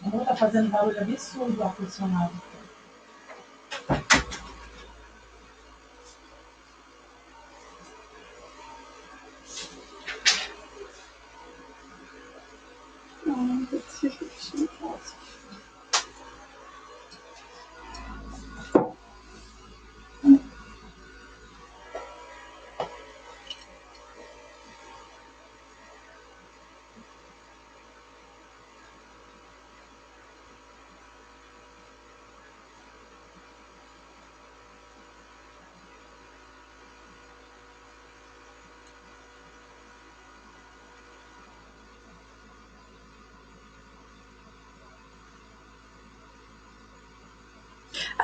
Amor, tá fazendo barulho absurdo o ar-condicionado. Não posso.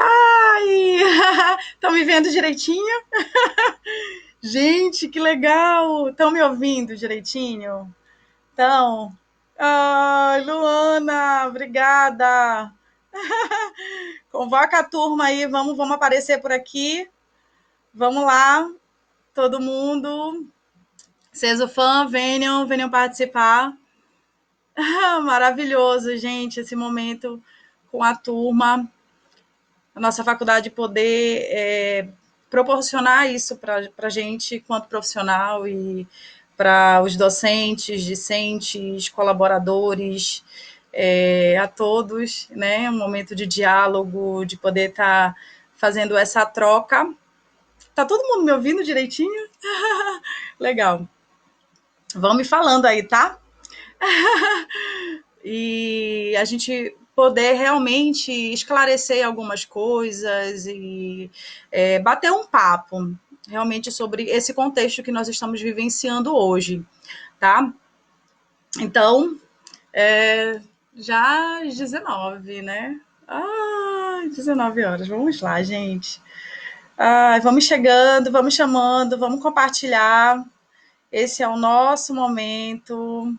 Ai, estão me vendo direitinho? Gente, que legal! Estão me ouvindo direitinho? Então, ai, Luana, obrigada. Convoca a turma aí, vamos aparecer por aqui. Vamos lá, todo mundo. Sesofã, venham participar. Maravilhoso, gente, esse momento com a turma. A nossa faculdade poder proporcionar isso para a gente, enquanto profissional, e para os docentes, discentes, colaboradores, a todos, né? Um momento de diálogo, de poder estar fazendo essa troca. Tá todo mundo me ouvindo direitinho? Legal. Vão me falando aí, tá? E a gente poder realmente esclarecer algumas coisas e bater um papo realmente sobre esse contexto que nós estamos vivenciando hoje, tá? Então, já às 19, né? 19 horas, vamos lá, gente. Vamos chegando, vamos chamando, vamos compartilhar. Esse é o nosso momento.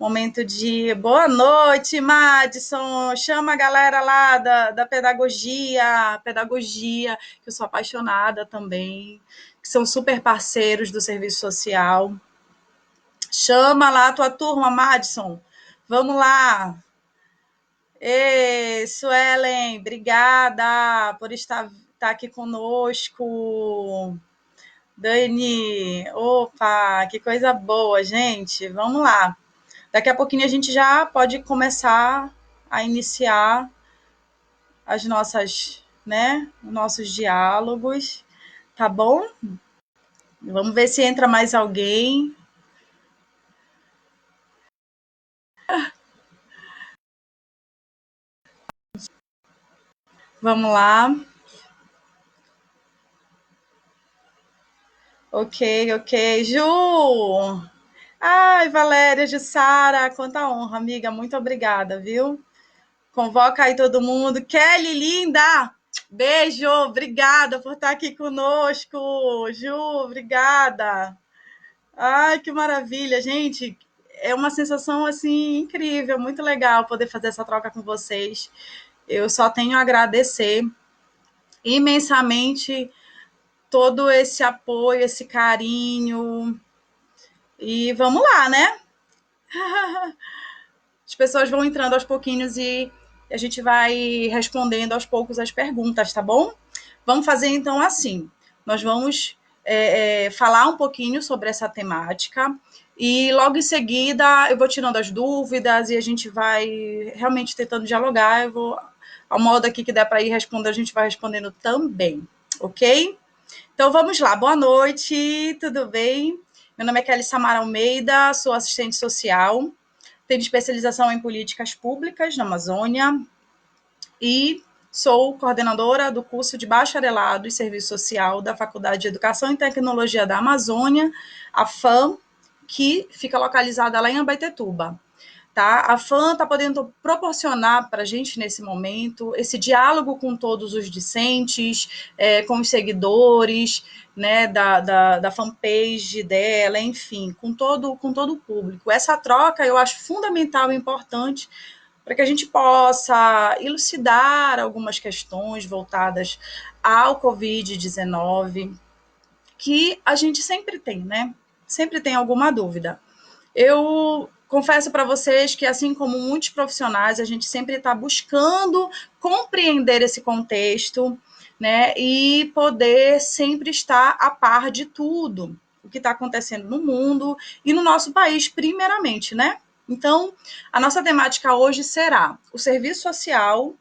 Momento de boa noite, Madison. Chama a galera lá da pedagogia, que eu sou apaixonada também, que são super parceiros do serviço social. Chama lá a tua turma, Madison. Vamos lá. Ei, Suelen, obrigada por estar aqui conosco. Dani, opa, que coisa boa, gente. Vamos lá. Daqui a pouquinho a gente já pode começar a iniciar as nossas, né, os nossos diálogos, tá bom? Vamos ver se entra mais alguém. Vamos lá. Ok. Ju! Ai, Valéria, Jussara, quanta honra, amiga. Muito obrigada, viu? Convoca aí todo mundo. Kelly, linda! Beijo, obrigada por estar aqui conosco. Ju, obrigada. Ai, que maravilha, gente. É uma sensação assim incrível, muito legal poder fazer essa troca com vocês. Eu só tenho a agradecer imensamente todo esse apoio, esse carinho. E vamos lá, né? As pessoas vão entrando aos pouquinhos e a gente vai respondendo aos poucos as perguntas, tá bom? Vamos fazer então assim. Nós vamos falar um pouquinho sobre essa temática e logo em seguida eu vou tirando as dúvidas e a gente vai realmente tentando dialogar. Eu vou, ao modo aqui que der para ir respondendo, a gente vai respondendo também, ok? Então vamos lá. Boa noite, tudo bem? Meu nome é Kelly Samara Almeida, sou assistente social, tenho especialização em políticas públicas na Amazônia e sou coordenadora do curso de bacharelado em serviço social da Faculdade de Educação e Tecnologia da Amazônia, a FAM, que fica localizada lá em Abaetetuba. Tá? A FAM está podendo proporcionar para a gente, nesse momento, esse diálogo com todos os discentes, com os seguidores, né, da fanpage dela, enfim, com todo o público. Essa troca eu acho fundamental e importante para que a gente possa elucidar algumas questões voltadas ao Covid-19, que a gente sempre tem, né? Sempre tem alguma dúvida. Eu confesso para vocês que, assim como muitos profissionais, a gente sempre está buscando compreender esse contexto, né, e poder sempre estar a par de tudo o que está acontecendo no mundo e no nosso país, primeiramente, né? Então, a nossa temática hoje será o serviço social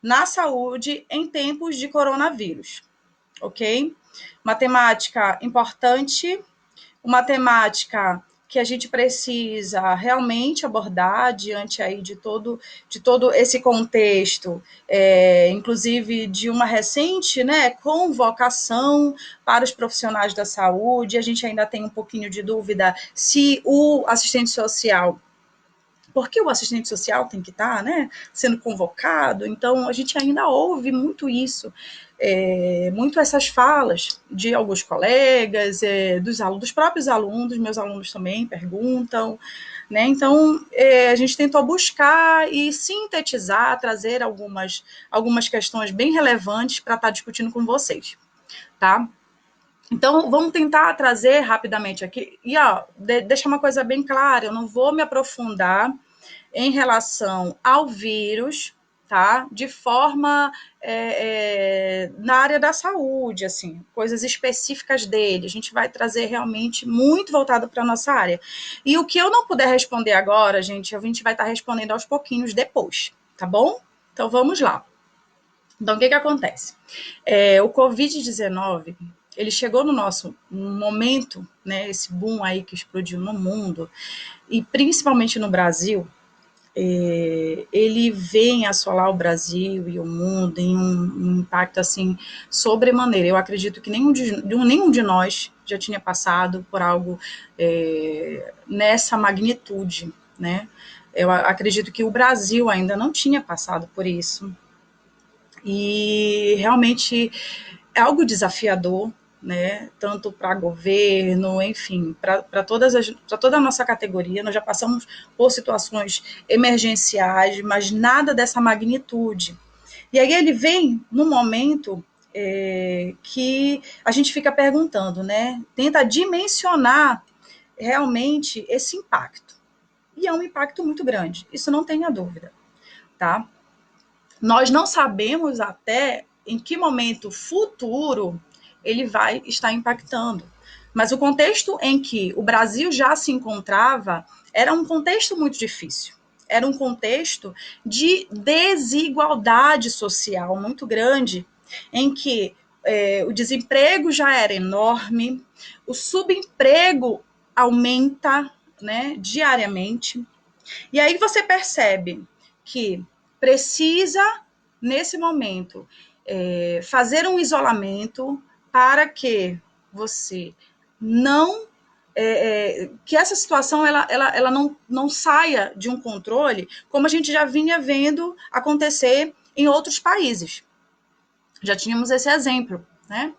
na saúde em tempos de coronavírus, ok? Uma temática importante, uma temática que a gente precisa realmente abordar diante aí de todo esse contexto, inclusive de uma recente, né, convocação para os profissionais da saúde. A gente ainda tem um pouquinho de dúvida se o assistente social, porque o assistente social tem que estar, né, sendo convocado. Então, a gente ainda ouve muito isso, muito essas falas de alguns colegas, dos próprios alunos, meus alunos também perguntam, né? Então, a gente tentou buscar e sintetizar, trazer algumas questões bem relevantes para estar discutindo com vocês, tá? Então, vamos tentar trazer rapidamente aqui, e deixar uma coisa bem clara, eu não vou me aprofundar em relação ao vírus, tá? De forma na área da saúde, assim, coisas específicas dele. A gente vai trazer realmente muito voltado para a nossa área. E o que eu não puder responder agora, gente, a gente vai estar respondendo aos pouquinhos depois, tá bom? Então vamos lá. Então, o que acontece? O Covid-19, ele chegou no nosso momento, né, esse boom aí que explodiu no mundo, e principalmente no Brasil, ele vem assolar o Brasil e o mundo em um impacto assim sobremaneira. Eu acredito que nenhum de nós já tinha passado por algo nessa magnitude, né? Eu acredito que o Brasil ainda não tinha passado por isso. E realmente é algo desafiador, né? Tanto para governo, enfim, para toda a nossa categoria. Nós já passamos por situações emergenciais, mas nada dessa magnitude. E aí ele vem num momento que a gente fica perguntando, né? Tenta dimensionar realmente esse impacto. E é um impacto muito grande, isso não tenha dúvida, tá? Nós não sabemos até em que momento futuro ele vai estar impactando. Mas o contexto em que o Brasil já se encontrava era um contexto muito difícil. Era um contexto de desigualdade social muito grande, em que o desemprego já era enorme, o subemprego aumenta, né, diariamente. E aí você percebe que precisa, nesse momento, fazer um isolamento para que você não. Que essa situação ela não saia de um controle, como a gente já vinha vendo acontecer em outros países. Já tínhamos esse exemplo, né?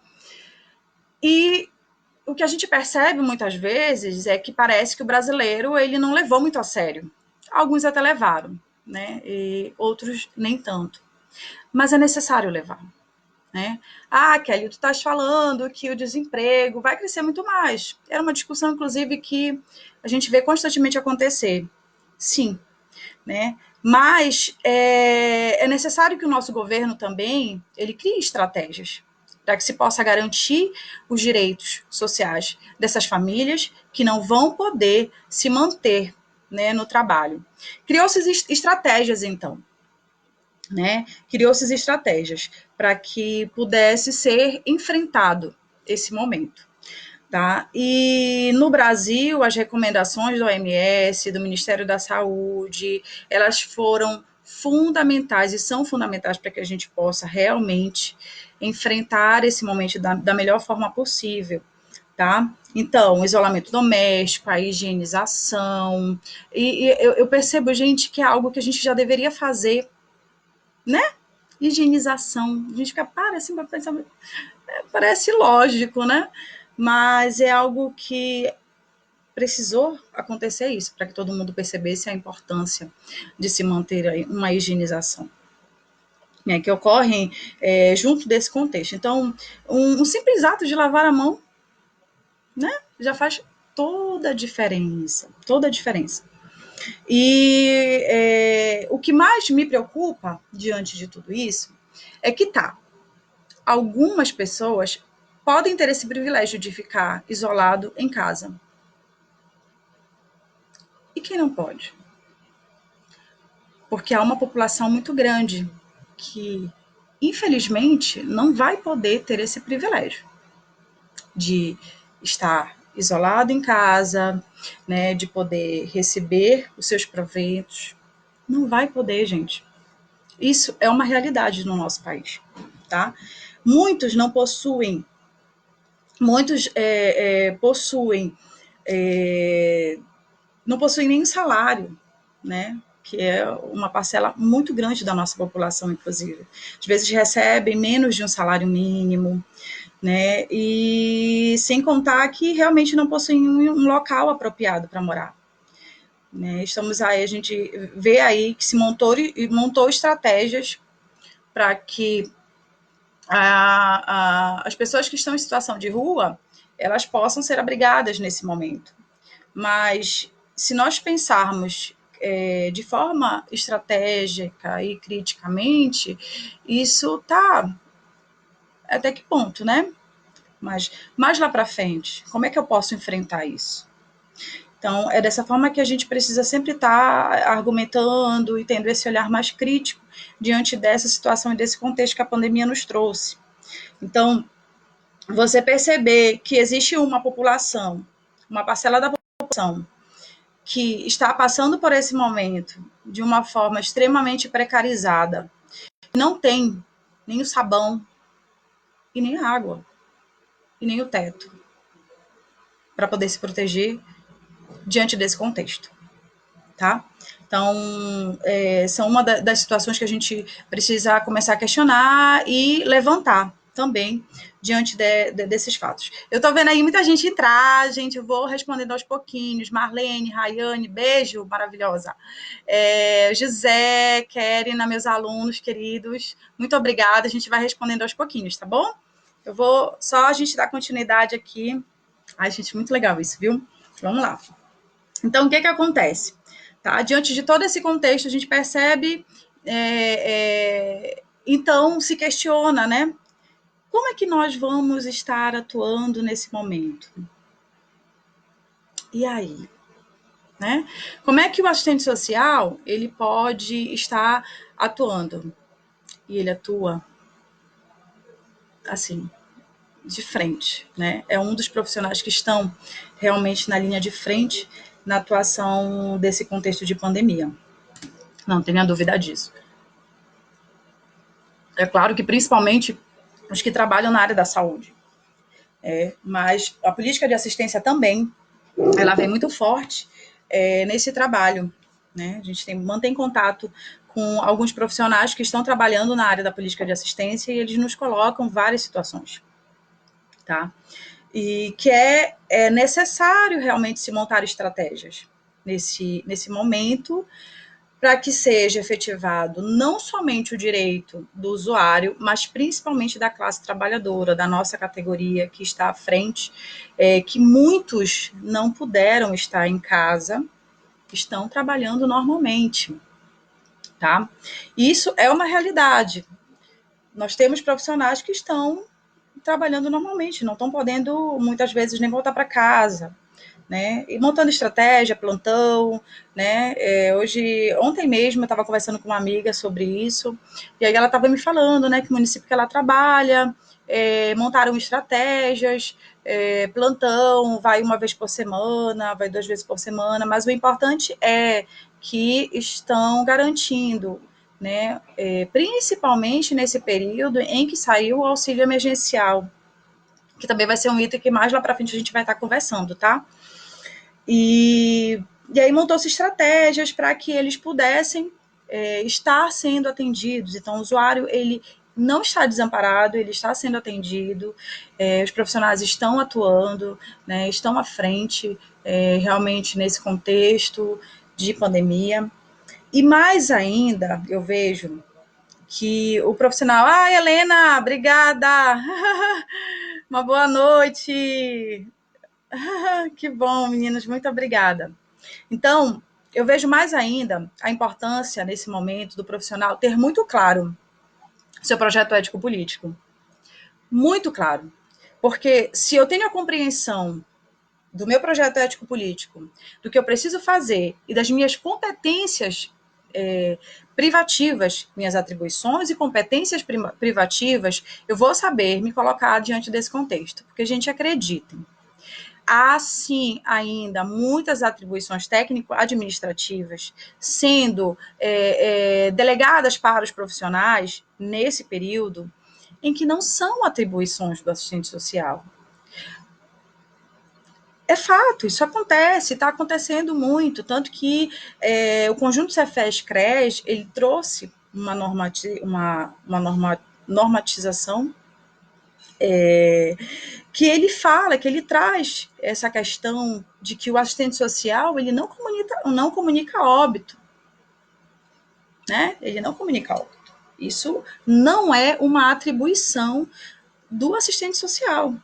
E o que a gente percebe muitas vezes é que parece que o brasileiro ele não levou muito a sério. Alguns até levaram, né? E outros nem tanto. Mas é necessário levar, né? Ah, Kelly, tu estás falando que o desemprego vai crescer muito mais. Era uma discussão, inclusive, que a gente vê constantemente acontecer. Sim, né? Mas é necessário que o nosso governo também ele crie estratégias para que se possa garantir os direitos sociais dessas famílias que não vão poder se manter, né, no trabalho. Criou-se estratégias, então, né? Criou-se estratégias para que pudesse ser enfrentado esse momento. Tá? E no Brasil, as recomendações do OMS, do Ministério da Saúde, elas foram fundamentais e são fundamentais para que a gente possa realmente enfrentar esse momento da melhor forma possível. Tá? Então, isolamento doméstico, a higienização, e eu percebo, gente, que é algo que a gente já deveria fazer, né? Higienização, a gente fica, para assim, para pensar, parece lógico, né? Mas é algo que precisou acontecer isso, para que todo mundo percebesse a importância de se manter uma higienização, né, que ocorre junto desse contexto. Então, um simples ato de lavar a mão, né, já faz toda a diferença, toda a diferença. E o que mais me preocupa diante de tudo isso é que algumas pessoas podem ter esse privilégio de ficar isolado em casa. E quem não pode? Porque há uma população muito grande que, infelizmente, não vai poder ter esse privilégio de estar isolado em casa, né, de poder receber os seus proventos. Não vai poder, gente. Isso é uma realidade no nosso país, tá? Muitos não possuem, muitos possuem, não possuem nenhum salário, né? Que é uma parcela muito grande da nossa população, inclusive. Às vezes recebem menos de um salário mínimo, né? E sem contar que realmente não possuem um local apropriado para morar. Né? Estamos aí, a gente vê aí que se montou estratégias para que as pessoas que estão em situação de rua, elas possam ser abrigadas nesse momento. Mas se nós pensarmos de forma estratégica e criticamente, isso tá até que ponto, né? Mas mais lá para frente, como é que eu posso enfrentar isso? Então, é dessa forma que a gente precisa sempre estar argumentando e tendo esse olhar mais crítico diante dessa situação e desse contexto que a pandemia nos trouxe. Então, você perceber que existe uma população, uma parcela da população, que está passando por esse momento de uma forma extremamente precarizada, não tem nem o sabão e nem a água e nem o teto para poder se proteger diante desse contexto, tá? Então, são uma das situações que a gente precisa começar a questionar e levantar também diante desses fatos. Eu tô vendo aí muita gente entrar, gente, eu vou respondendo aos pouquinhos. Marlene, Rayane, beijo, maravilhosa. José, Kerina, meus alunos queridos, muito obrigada, a gente vai respondendo aos pouquinhos, tá bom? Eu vou só a gente dar continuidade aqui. Ai, gente, muito legal isso, viu? Vamos lá. Então, o que acontece? Tá? Diante de todo esse contexto, a gente percebe, então se questiona, né? Como é que nós vamos estar atuando nesse momento? E aí? Né? Como é que o assistente social ele pode estar atuando? E ele atua assim, de frente, né? É um dos profissionais que estão realmente na linha de frente na atuação desse contexto de pandemia. Não tenha dúvida disso. É claro que principalmente os que trabalham na área da saúde. Mas a política de assistência também, ela vem muito forte nesse trabalho. Né? A gente mantém contato com alguns profissionais que estão trabalhando na área da política de assistência e eles nos colocam várias situações. Tá? E que é necessário realmente se montar estratégias nesse momento para que seja efetivado não somente o direito do usuário, mas principalmente da classe trabalhadora, da nossa categoria que está à frente, que muitos não puderam estar em casa, estão trabalhando normalmente, tá? Isso é uma realidade. Nós temos profissionais que estão trabalhando normalmente, não estão podendo muitas vezes nem voltar para casa, né? E montando estratégia, plantão, né? Ontem mesmo eu estava conversando com uma amiga sobre isso, e aí ela estava me falando, né, que o município que ela trabalha montaram estratégias, plantão, vai uma vez por semana, vai 2 vezes por semana, mas o importante é que estão garantindo, né, principalmente nesse período em que saiu o auxílio emergencial, que também vai ser um item que mais lá para frente a gente vai estar conversando, tá? E aí montou-se estratégias para que eles pudessem estar sendo atendidos. Então, o usuário, ele não está desamparado, ele está sendo atendido, os profissionais estão atuando, né, estão à frente realmente nesse contexto de pandemia. E mais ainda, eu vejo que o profissional, Helena, obrigada, uma boa noite, que bom, meninas, muito obrigada. Então, eu vejo mais ainda a importância, nesse momento, do profissional ter muito claro seu projeto ético-político. Muito claro. Porque se eu tenho a compreensão do meu projeto ético-político, do que eu preciso fazer e das minhas competências privativas, minhas atribuições e competências privativas, eu vou saber me colocar diante desse contexto. Porque, gente, acreditem, há sim ainda muitas atribuições técnico-administrativas sendo delegadas para os profissionais nesse período em que não são atribuições do assistente social. É fato, isso acontece, está acontecendo muito, tanto que o conjunto Cefes-CRES, ele trouxe uma normatização que ele fala, que ele traz essa questão de que o assistente social ele não comunica óbito, né? Ele não comunica óbito. Isso não é uma atribuição do assistente social.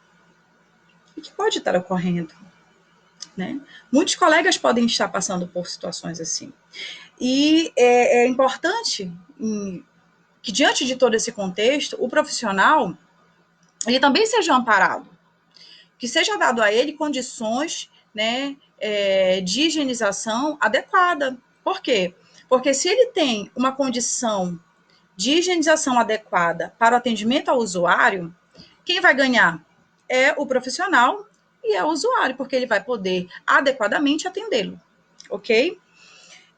E que pode estar ocorrendo, né? Muitos colegas podem estar passando por situações assim. E é importante que, diante de todo esse contexto, o profissional ele também seja amparado, que seja dado a ele condições, né, de higienização adequada. Por quê? Porque se ele tem uma condição de higienização adequada para o atendimento ao usuário, quem vai ganhar é o profissional e é o usuário, porque ele vai poder adequadamente atendê-lo, ok?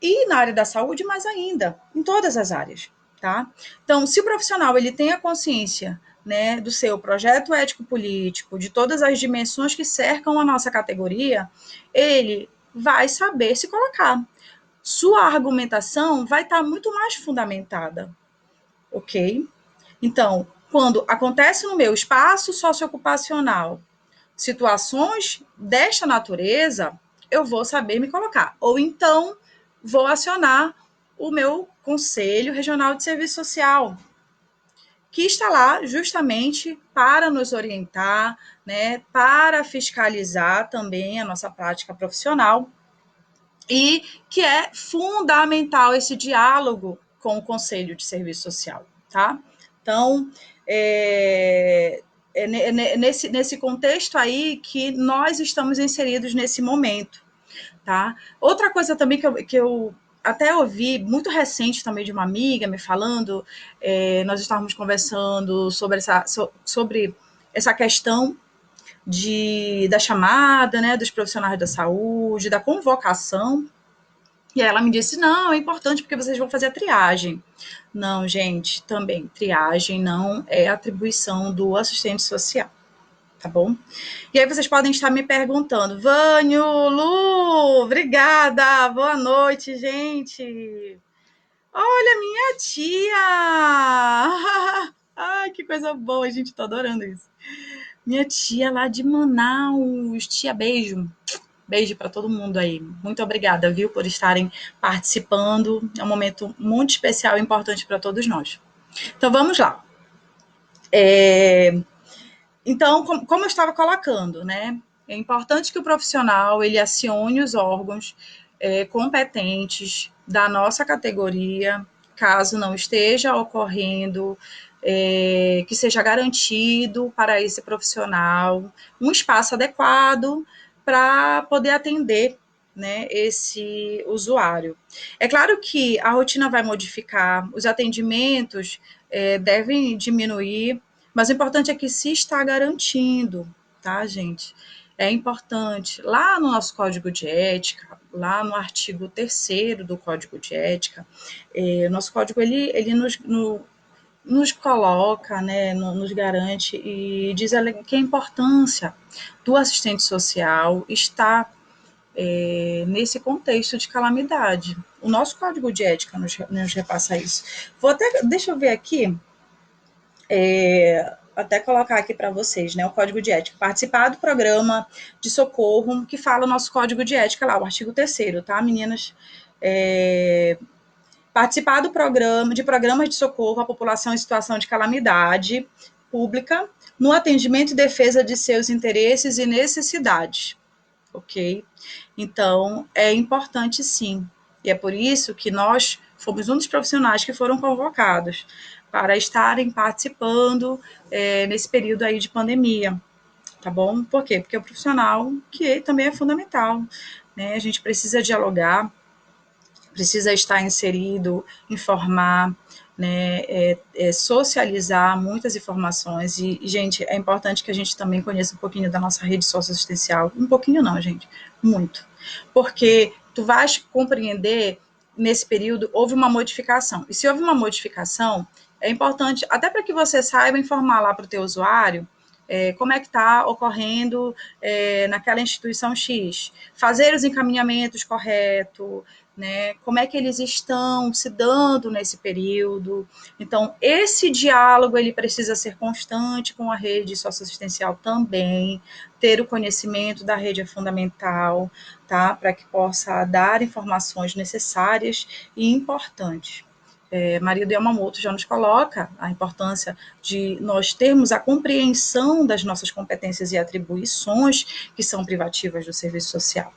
E na área da saúde, mais ainda, em todas as áreas, tá? Então, se o profissional ele tem a consciência, né, do seu projeto ético-político, de todas as dimensões que cercam a nossa categoria, ele vai saber se colocar. Sua argumentação vai estar muito mais fundamentada, ok? Então, quando acontece no meu espaço socioocupacional situações desta natureza, eu vou saber me colocar. Ou então, vou acionar o meu Conselho Regional de Serviço Social, que está lá justamente para nos orientar, né, para fiscalizar também a nossa prática profissional, e que é fundamental esse diálogo com o Conselho de Serviço Social, tá? Então, nesse contexto aí que nós estamos inseridos nesse momento, tá? Outra coisa também que eu até ouvi, muito recente também, de uma amiga me falando, nós estávamos conversando sobre essa questão da chamada, né, dos profissionais da saúde, da convocação, e ela me disse, não, é importante porque vocês vão fazer a triagem. Não, gente, também, triagem não é atribuição do assistente social, tá bom? E aí vocês podem estar me perguntando, Vânio, Lu, obrigada, boa noite, gente. Olha, minha tia! Ai, que coisa boa, gente, tô adorando isso. Minha tia lá de Manaus, tia, beijo. Beijo para todo mundo aí. Muito obrigada, viu, por estarem participando. É um momento muito especial e importante para todos nós. Então, vamos lá. Então, como eu estava colocando, né? É importante que o profissional ele acione os órgãos competentes da nossa categoria, caso não esteja ocorrendo, que seja garantido para esse profissional um espaço adequado para poder atender, né, esse usuário. É claro que a rotina vai modificar, os atendimentos devem diminuir, mas o importante é que se está garantindo, tá, gente? É importante. Lá no nosso código de ética, lá no artigo 3º do código de ética, o nosso código ele nos coloca, né, nos garante e diz que a importância do assistente social está nesse contexto de calamidade. O nosso código de ética nos repassa isso. Deixa eu ver aqui, até colocar aqui para vocês, né, o código de ética. Participar do programa de socorro, que fala o nosso código de ética lá, o artigo 3º, tá, meninas? Participar de programas de socorro à população em situação de calamidade pública, no atendimento e defesa de seus interesses e necessidades, ok? Então, é importante sim, E é por isso que nós fomos um dos profissionais que foram convocados para estarem participando nesse período aí de pandemia, tá bom? Por quê? Porque é um profissional que também é fundamental, né? A gente precisa dialogar, precisa estar inserido, informar, né, socializar muitas informações gente, é importante que a gente também conheça um pouquinho da nossa rede socioassistencial, um pouquinho não, gente, muito, porque tu vais compreender, nesse período, houve uma modificação, e se houve uma modificação, é importante, até para que você saiba informar lá para o teu usuário, como é que está ocorrendo naquela instituição X, fazer os encaminhamentos corretos, né? Como é que eles estão se dando nesse período? Então, esse diálogo ele precisa ser constante com a rede socioassistencial também, ter o conhecimento da rede é fundamental, tá? Para que possa dar informações necessárias e importantes. Maria do Yamamoto já nos coloca a importância de nós termos a compreensão das nossas competências e atribuições que são privativas do serviço social.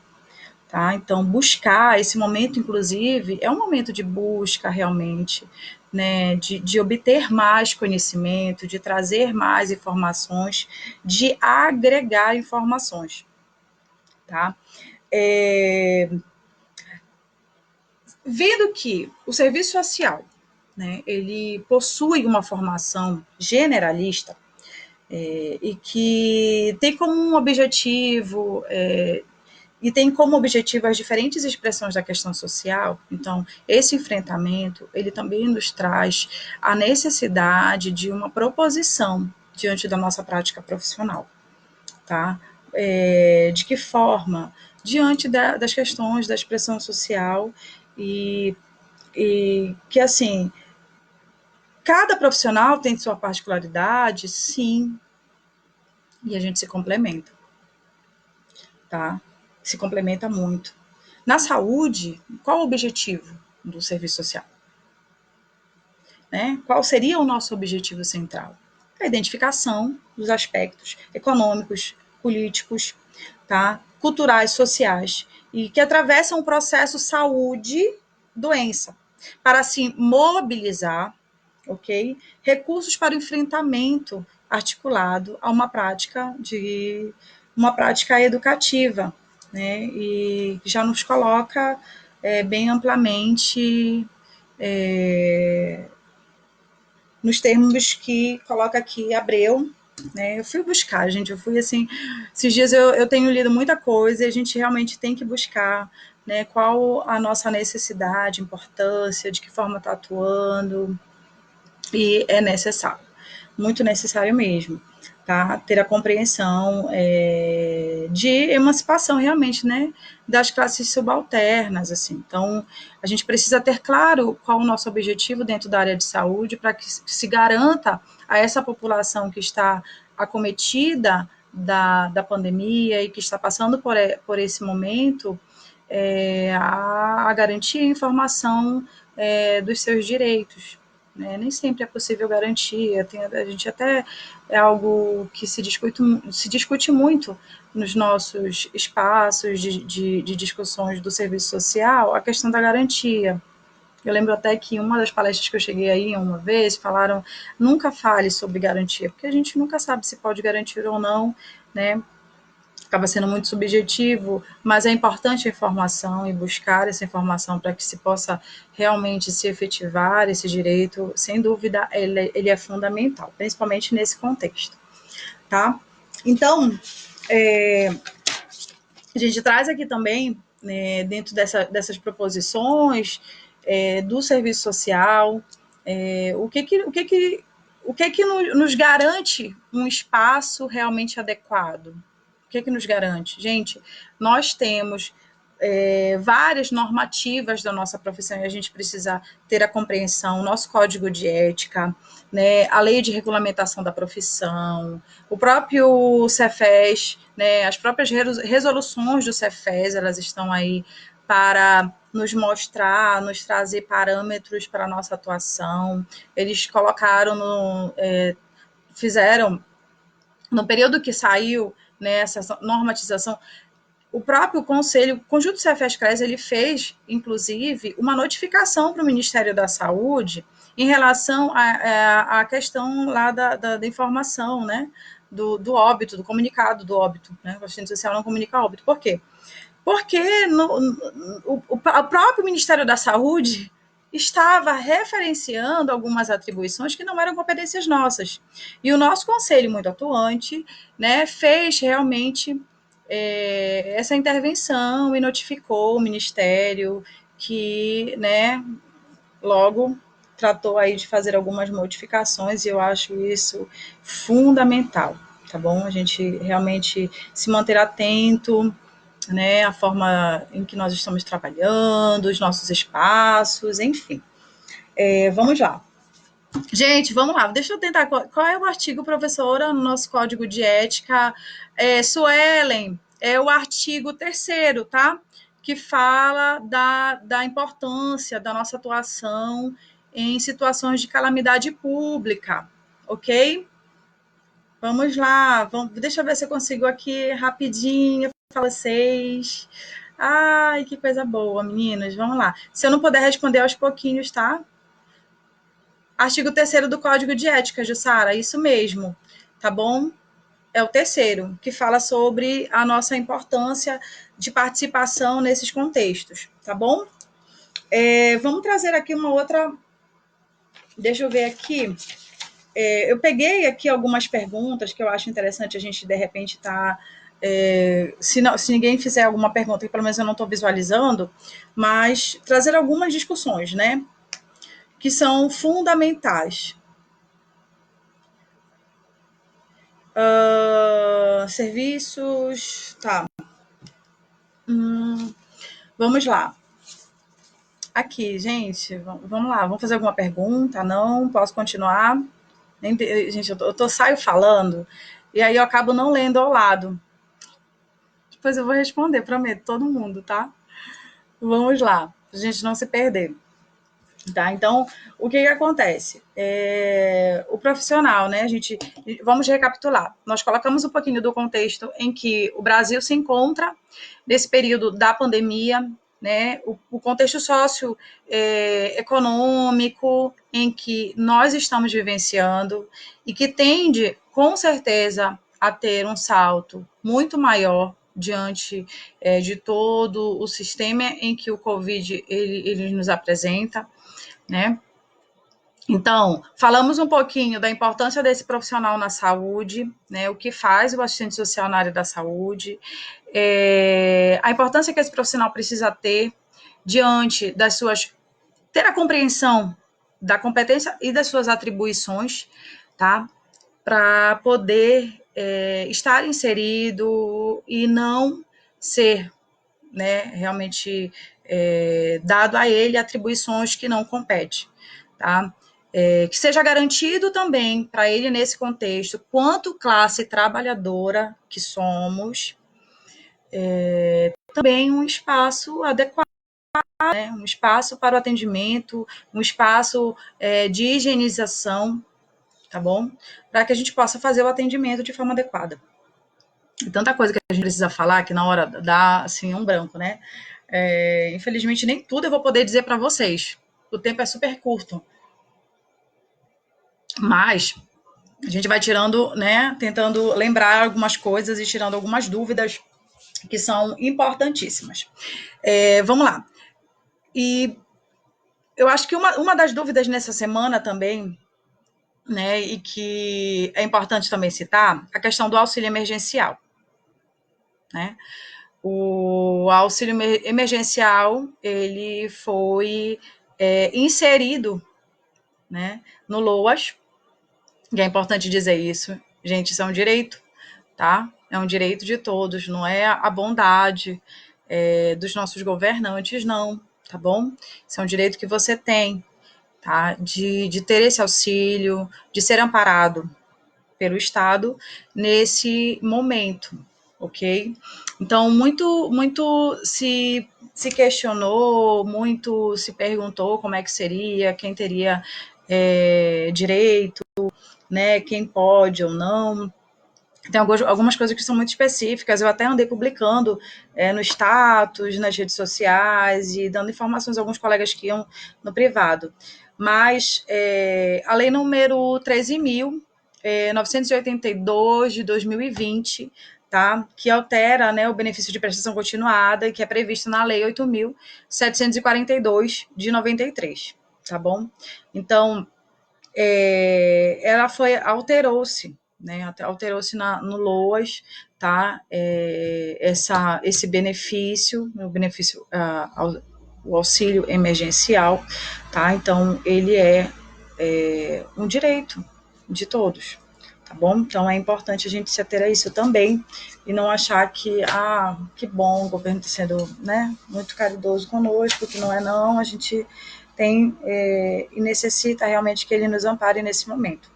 Tá? Então, buscar esse momento, inclusive, é um momento de busca realmente, né? De obter mais conhecimento, de trazer mais informações, de agregar informações. Tá? Vendo que o serviço social, né, ele possui uma formação generalista e que tem como um objetivo e tem como objetivo as diferentes expressões da questão social. Então, esse enfrentamento, ele também nos traz a necessidade de uma proposição diante da nossa prática profissional, tá? De que forma? Diante das questões da expressão social e, e que, assim, cada profissional tem sua particularidade, sim, e a gente se complementa, tá? Se complementa muito. Na saúde, qual o objetivo do serviço social? Né? Qual seria o nosso objetivo central? A identificação dos aspectos econômicos, políticos, tá? Culturais, sociais, e que atravessam o processo saúde-doença, para assim mobilizar, ok? Recursos para o enfrentamento articulado a uma prática educativa, né? E já nos coloca bem amplamente nos termos que coloca aqui Abreu, né? Eu fui buscar, gente, eu fui assim, esses dias eu tenho lido muita coisa e a gente realmente tem que buscar, né, qual a nossa necessidade, importância, de que forma está atuando, e é necessário, muito necessário mesmo, tá? Ter a compreensão de emancipação realmente, né, das classes subalternas, assim. Então, a gente precisa ter claro qual o nosso objetivo dentro da área de saúde para que se garanta a essa população que está acometida da pandemia e que está passando por esse momento a garantia e informação dos seus direitos, né? Nem sempre é possível garantir, a gente até é algo que se discute muito nos nossos espaços de discussões do serviço social, a questão da garantia. Eu lembro até que uma das palestras que eu cheguei aí uma vez, falaram, nunca fale sobre garantia, porque a gente nunca sabe se pode garantir ou não, né? Acaba sendo muito subjetivo, mas é importante a informação e buscar essa informação para que se possa realmente se efetivar esse direito, sem dúvida, ele é fundamental, principalmente nesse contexto, tá? Então, a gente traz aqui também, né, dentro dessas proposições do serviço social, o que nos garante um espaço realmente adequado? O que nos garante? Gente, nós temos várias normativas da nossa profissão e a gente precisa ter a compreensão, nosso código de ética, né, a lei de regulamentação da profissão, o próprio Cefes, né, as próprias resoluções do Cefes, elas estão aí para nos mostrar, nos trazer parâmetros para a nossa atuação. Eles colocaram fizeram, no período que saiu, né, essa normatização, o próprio Conselho, o Conjunto Cefes-Cres, ele fez, inclusive, uma notificação para o Ministério da Saúde em relação à questão lá da informação, né, do óbito, do comunicado do óbito, né, o assistente social não comunica óbito. Por quê? Porque o próprio Ministério da Saúde estava referenciando algumas atribuições que não eram competências nossas. E o nosso conselho, muito atuante, né, fez realmente essa intervenção e notificou o Ministério que, né, logo tratou aí de fazer algumas modificações, e eu acho isso fundamental, tá bom? A gente realmente se manter atento, né, a forma em que nós estamos trabalhando, os nossos espaços, enfim. Vamos lá. Gente, vamos lá. Deixa eu tentar. Qual é o artigo, professora, no nosso código de ética? Suelen, é o artigo 3º, tá? Que fala da importância da nossa atuação em situações de calamidade pública, ok? Vamos lá. Deixa eu ver se eu consigo aqui rapidinho para vocês. Ai, que coisa boa, meninas. Vamos lá. Se eu não puder responder aos pouquinhos, tá? Artigo 3º do Código de Ética, Jussara, isso mesmo, tá bom? É o 3º, que fala sobre a nossa importância de participação nesses contextos, tá bom? Vamos trazer aqui uma outra. Deixa eu ver aqui. Eu peguei aqui algumas perguntas que eu acho interessante a gente, de repente, tá. Se ninguém fizer alguma pergunta, que pelo menos eu não estou visualizando, mas trazer algumas discussões, né? Que são fundamentais. Serviços. Tá. Vamos lá. Aqui, gente, vamos lá. Vamos fazer alguma pergunta? Não? Posso continuar? Gente, saio falando e aí eu acabo não lendo ao lado. Depois eu vou responder, prometo, todo mundo, tá? Vamos lá, pra gente não se perder. Tá? Então, o que acontece? O profissional, né? Vamos recapitular. Nós colocamos um pouquinho do contexto em que o Brasil se encontra nesse período da pandemia, né? O contexto socioeconômico em que nós estamos vivenciando e que tende, com certeza, a ter um salto muito maior diante de todo o sistema em que o Covid ele nos apresenta, né? Então, falamos um pouquinho da importância desse profissional na saúde, né? O que faz o assistente social na área da saúde, a importância que esse profissional precisa ter diante das suas, ter a compreensão da competência e das suas atribuições, tá? Para poder estar inserido e não ser, né, realmente dado a ele atribuições que não competem, tá? Que seja garantido também para ele nesse contexto, quanto classe trabalhadora que somos, também um espaço adequado, né? Um espaço para o atendimento, um espaço de higienização, tá bom? Para que a gente possa fazer o atendimento de forma adequada. E tanta coisa que a gente precisa falar que na hora dá assim um branco, né? Infelizmente nem tudo eu vou poder dizer para vocês. O tempo é super curto. Mas a gente vai tirando, né? Tentando lembrar algumas coisas e tirando algumas dúvidas que são importantíssimas. Vamos lá. E eu acho que uma das dúvidas nessa semana também, né? E que é importante também citar, a questão do auxílio emergencial, né? O auxílio emergencial, ele foi inserido, né, no LOAS, e é importante dizer isso. Gente, isso é um direito, tá? É um direito de todos, não é a bondade dos nossos governantes, não, tá bom? Isso é um direito que você tem, tá? De ter esse auxílio, de ser amparado pelo Estado nesse momento, ok? Então, muito se questionou, muito se perguntou como é que seria, quem teria direito, né, quem pode ou não. Tem algumas coisas que são muito específicas, eu até andei publicando no status, nas redes sociais e dando informações a alguns colegas que iam no privado. Mas a lei número 13.982 de 2020, tá? Que altera, né, o benefício de prestação continuada, que é previsto na lei 8.742 de 93, tá bom? Então, ela alterou-se, né? Alterou-se no LOAS, tá? Esse benefício, o auxílio emergencial, tá? Então ele é um direito de todos, tá bom? Então é importante a gente se ater a isso também e não achar que bom, o governo está sendo, né, muito caridoso conosco, que não é não, a gente tem e necessita realmente que ele nos ampare nesse momento,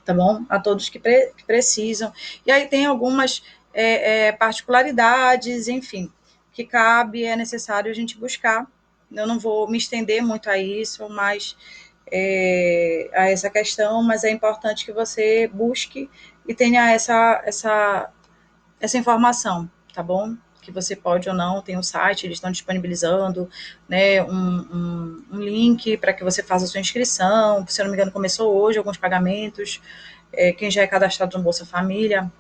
tá bom? A todos que precisam. E aí tem algumas particularidades, enfim, que cabe, é necessário a gente buscar. Eu não vou me estender muito a isso, mas a essa questão, mas é importante que você busque e tenha essa informação, tá bom? Que você pode ou não, tem um site, eles estão disponibilizando, né, um link para que você faça a sua inscrição. Se eu não me engano, começou hoje alguns pagamentos. Quem já é cadastrado no Bolsa Família,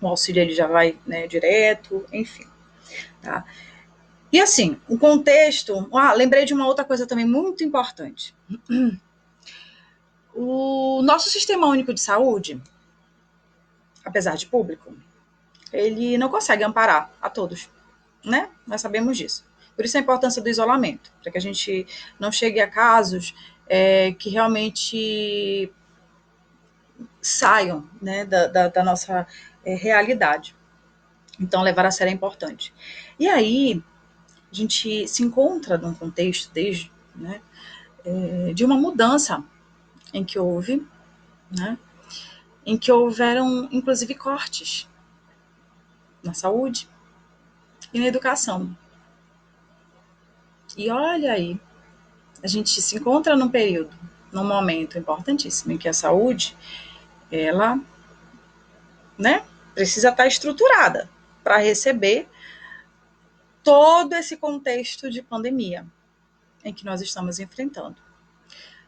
o auxílio ele já vai, né, direto, enfim. Tá? E assim, o contexto. Lembrei de uma outra coisa também muito importante. O nosso Sistema Único de Saúde, apesar de público, ele não consegue amparar a todos, né? Nós sabemos disso. Por isso a importância do isolamento, para que a gente não chegue a casos que realmente saiam, né, da nossa realidade. Então, levar a sério é importante. E aí, a gente se encontra num contexto né, de uma mudança em que houve, né, em que houveram, inclusive, cortes na saúde e na educação. E olha aí, a gente se encontra num período, num momento importantíssimo em que a saúde, ela, né, precisa estar estruturada para receber todo esse contexto de pandemia em que nós estamos enfrentando.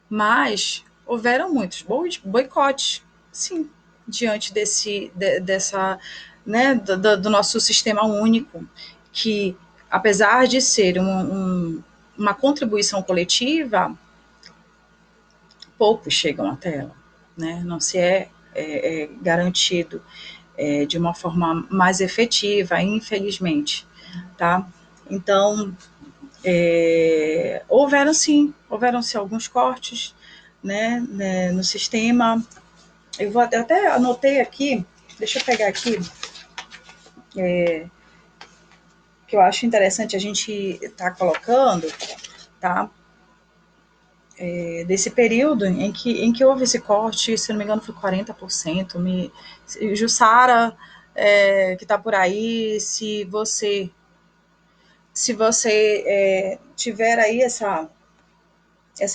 Mas houveram muitos boicotes, sim, diante dessa, né, do nosso sistema único, que apesar de ser uma contribuição coletiva, poucos chegam até ela, né? Não se garantido de uma forma mais efetiva, infelizmente, tá? Então, houveram-se alguns cortes, né, no sistema. Eu até anotei aqui, deixa eu pegar aqui, que eu acho interessante a gente estar colocando, tá? Desse período em que houve esse corte, se não me engano foi 40%. Jussara, que está por aí, se você tiver aí essa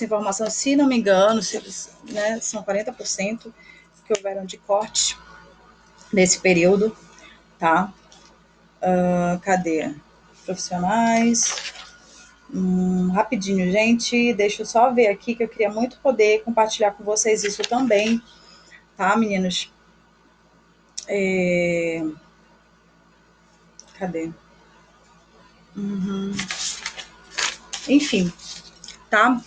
informação, se não me engano, né, são 40% que houveram de corte nesse período, tá? Cadê? Profissionais. Rapidinho, gente, deixa eu só ver aqui que eu queria muito poder compartilhar com vocês isso também, tá, meninos? Cadê? Enfim, tá?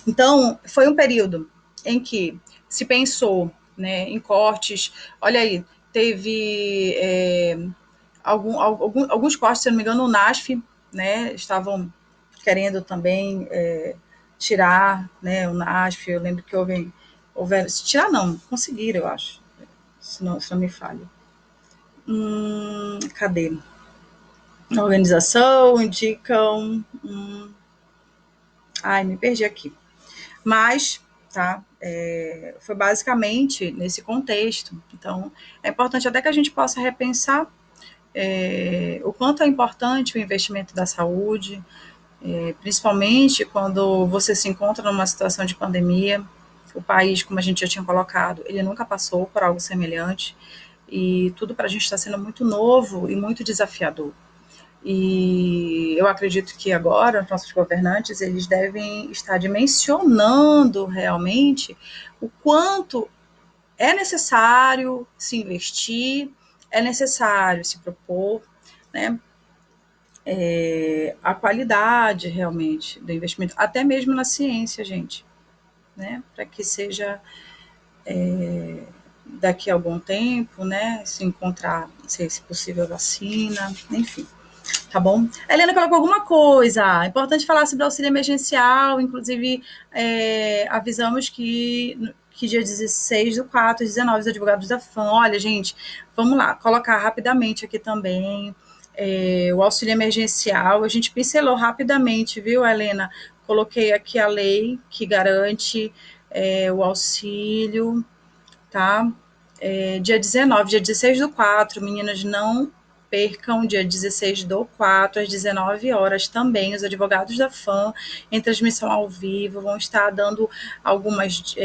Então, foi um período em que se pensou, né, em cortes. Olha aí, teve alguns cortes, se não me engano, o NASF, né, estavam querendo também tirar, né, o NASF. Eu lembro que houveram, se tirar não, conseguiram, eu acho, se não me falha. Cadê? A organização indicam. Ai, me perdi aqui. Mas, tá? Foi basicamente nesse contexto. Então, é importante até que a gente possa repensar o quanto é importante o investimento da saúde, principalmente quando você se encontra numa situação de pandemia. O país, como a gente já tinha colocado, ele nunca passou por algo semelhante. e tudo para a gente está sendo muito novo e muito desafiador. E eu acredito que agora os nossos governantes eles devem estar dimensionando realmente o quanto é necessário se investir, é necessário se propor, né, a qualidade realmente do investimento, até mesmo na ciência, gente, né, para que seja daqui a algum tempo, né, se encontrar, se possível, vacina, enfim. Tá bom? A Helena colocou alguma coisa. É importante falar sobre o auxílio emergencial. Inclusive, avisamos que dia 16 do 4, 19, os advogados da FAM. Olha, gente, vamos lá, colocar rapidamente aqui também o auxílio emergencial. A gente pincelou rapidamente, viu, Helena? Coloquei aqui a lei que garante o auxílio, tá? Dia 19, dia 16 do 4, meninas, não percam, dia 16 do 4, às 19 horas também, os advogados da FAM, em transmissão ao vivo, vão estar dando algumas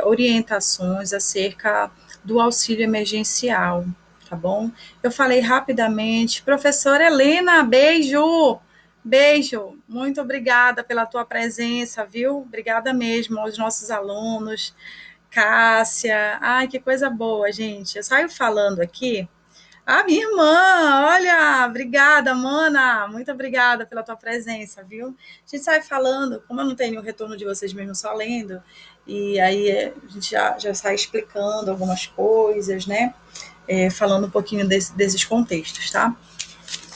orientações acerca do auxílio emergencial, tá bom? Eu falei rapidamente, professora Helena, beijo! Beijo, muito obrigada pela tua presença, viu? Obrigada mesmo aos nossos alunos, Cássia, ai, que coisa boa, gente. Eu saio falando aqui. Ah, minha irmã, olha, obrigada, mana, muito obrigada pela tua presença, viu? A gente sai falando, como eu não tenho o retorno de vocês mesmo só lendo, e aí a gente já sai explicando algumas coisas, né? Falando um pouquinho desses contextos, tá?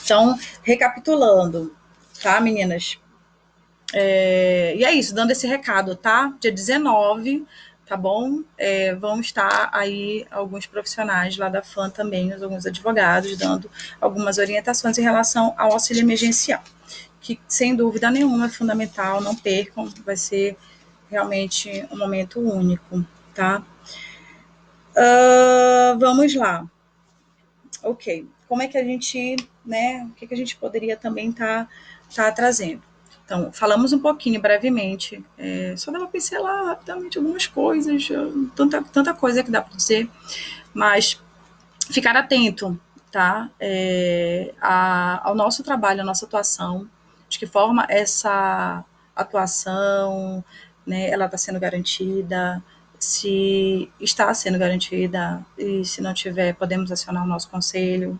Então, recapitulando, tá, meninas? E é isso, dando esse recado, tá? Dia 19, tá bom? Vão estar aí alguns profissionais lá da FAM também, alguns advogados, dando algumas orientações em relação ao auxílio emergencial, que sem dúvida nenhuma é fundamental, não percam, vai ser realmente um momento único, tá? Vamos lá. Ok. Como é que a gente, né? O que a gente poderia também tá trazendo? Então, falamos um pouquinho brevemente, só dá para pincelar rapidamente algumas coisas, tanta coisa que dá para dizer, mas ficar atento, tá? Ao nosso trabalho, à nossa atuação, de que forma essa atuação, né, ela está sendo garantida, se está sendo garantida, e se não tiver, podemos acionar o nosso conselho,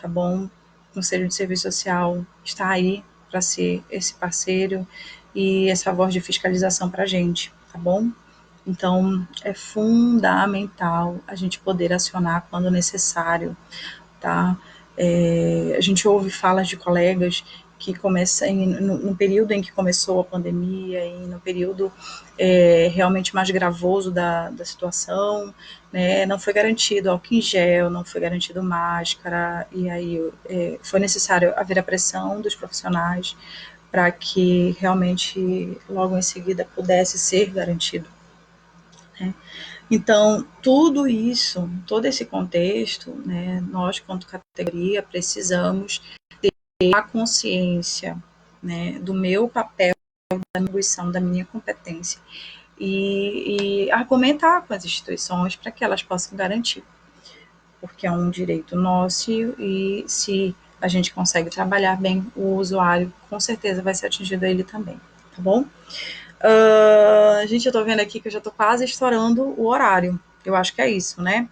tá bom? O Conselho de Serviço Social está aí para ser esse parceiro e essa voz de fiscalização para a gente, tá bom? Então, é fundamental a gente poder acionar quando necessário, tá? A gente ouve falas de colegas que começam no período em que começou a pandemia e no período realmente mais gravoso da situação, né, não foi garantido álcool em gel, não foi garantido máscara, e aí foi necessário haver a pressão dos profissionais para que realmente logo em seguida pudesse ser garantido, né? Então, tudo isso, todo esse contexto, né, nós, quanto categoria, precisamos ter a consciência, né, do meu papel, da minha atribuição, da minha competência, e argumentar com as instituições para que elas possam garantir, porque é um direito nosso e se a gente consegue trabalhar bem, o usuário com certeza vai ser atingido ele também, tá bom? Gente, eu tô vendo aqui que eu já tô quase estourando o horário. Eu acho que é isso, né?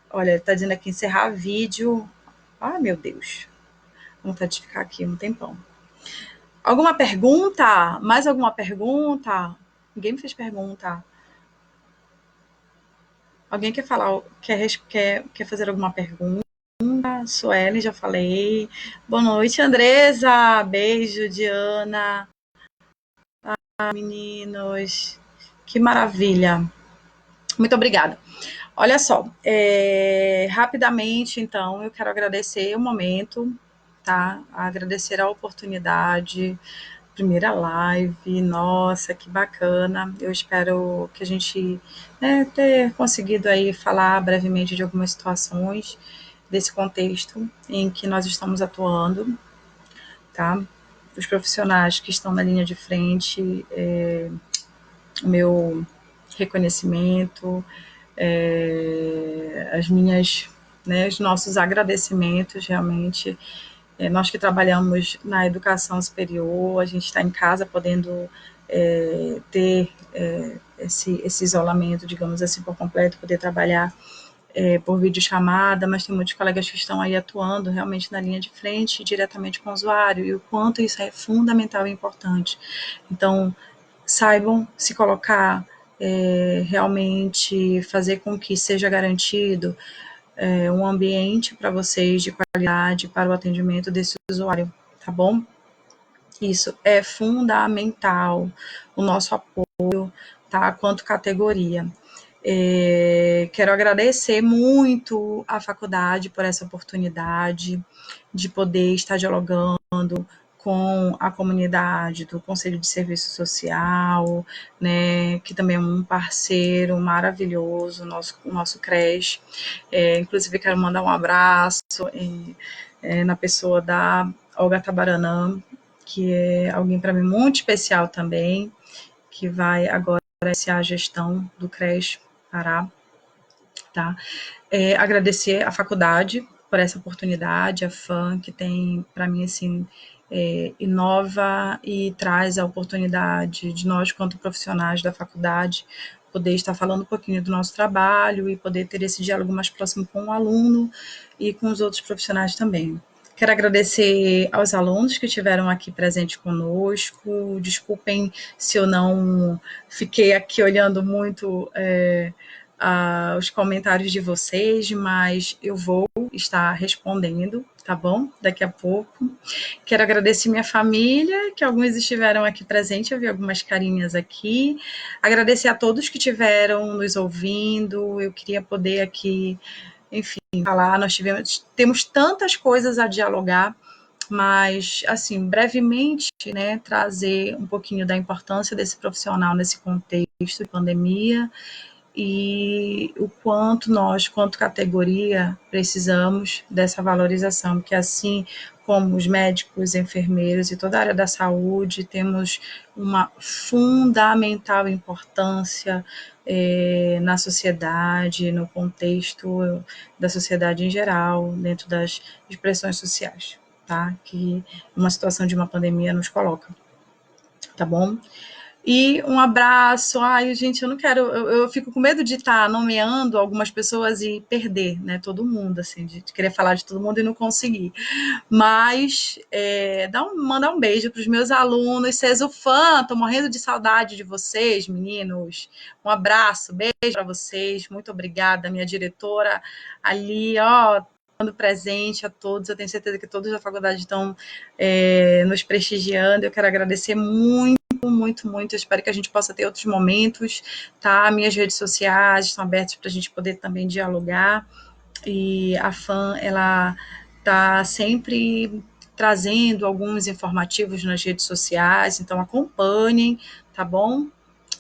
Olha, tá dizendo aqui encerrar vídeo. Ai, meu Deus. Vontade de ficar aqui um tempão. Alguma pergunta? Mais alguma pergunta? Ninguém me fez pergunta. Alguém quer falar, quer fazer alguma pergunta? Suelen, já falei. Boa noite, Andresa. Beijo, Diana. Meninos. Que maravilha. Muito obrigada. Olha só, rapidamente, então, eu quero agradecer o momento, tá? Agradecer a oportunidade, primeira live, nossa, que bacana. Eu espero que a gente ter conseguido aí falar brevemente de algumas situações desse contexto em que nós estamos atuando, tá? Os profissionais que estão na linha de frente, o meu reconhecimento, as minhas né, os nossos agradecimentos, realmente. Nós que trabalhamos na educação superior, a gente está em casa podendo ter esse isolamento, digamos assim, por completo, poder trabalhar por videochamada, mas tem muitos colegas que estão aí atuando realmente na linha de frente, diretamente com o usuário, e o quanto isso é fundamental e importante. Então, saibam se colocar, realmente fazer com que seja garantido um ambiente para vocês de qualidade para o atendimento desse usuário, tá bom? Isso é fundamental, o nosso apoio, tá? Quanto categoria. Quero agradecer muito à faculdade por essa oportunidade de poder estar dialogando com a comunidade do Conselho de Serviço Social, né, que também é um parceiro maravilhoso, o nosso CRES. Inclusive, quero mandar um abraço na pessoa da Olga Tabaranã, que é alguém para mim muito especial também, que vai agora iniciar a gestão do CRES Pará, tá? Agradecer à faculdade por essa oportunidade, a FAM, que tem, para mim, assim, inova e traz a oportunidade de nós, quanto profissionais da faculdade, poder estar falando um pouquinho do nosso trabalho e poder ter esse diálogo mais próximo com o aluno e com os outros profissionais também. Quero agradecer aos alunos que estiveram aqui presentes conosco. Desculpem se eu não fiquei aqui olhando muito os comentários de vocês, mas eu vou estar respondendo, tá bom? Daqui a pouco. Quero agradecer minha família, que alguns estiveram aqui presentes, eu vi algumas carinhas aqui. Agradecer a todos que estiveram nos ouvindo. Eu queria poder aqui, enfim, falar. Temos tantas coisas a dialogar, mas, assim, brevemente, né, trazer um pouquinho da importância desse profissional nesse contexto de pandemia e o quanto nós, quanto categoria, precisamos dessa valorização, porque assim como os médicos, enfermeiros e toda a área da saúde, temos uma fundamental importância na sociedade, no contexto da sociedade em geral, dentro das expressões sociais, tá? Que uma situação de uma pandemia nos coloca, tá bom? E um abraço. Ai, gente, eu não quero. Eu fico com medo de estar nomeando algumas pessoas e perder, né? Todo mundo, assim, de querer falar de todo mundo e não conseguir. Mas mandar um beijo para os meus alunos. Fã, tô morrendo de saudade de vocês, meninos. Um abraço, beijo para vocês. Muito obrigada, minha diretora ali, ó, dando presente a todos. Eu tenho certeza que todos da faculdade estão nos prestigiando. Eu quero agradecer muito, muito, muito. Eu espero que a gente possa ter outros momentos, tá? Minhas redes sociais estão abertas para a gente poder também dialogar. E a FAM, ela tá sempre trazendo alguns informativos nas redes sociais, então acompanhem, tá bom?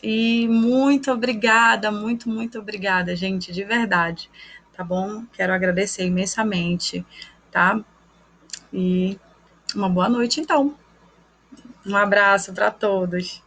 E muito obrigada, muito, muito obrigada, gente, de verdade, tá bom? Quero agradecer imensamente, tá? E uma boa noite, então. Um abraço para todos.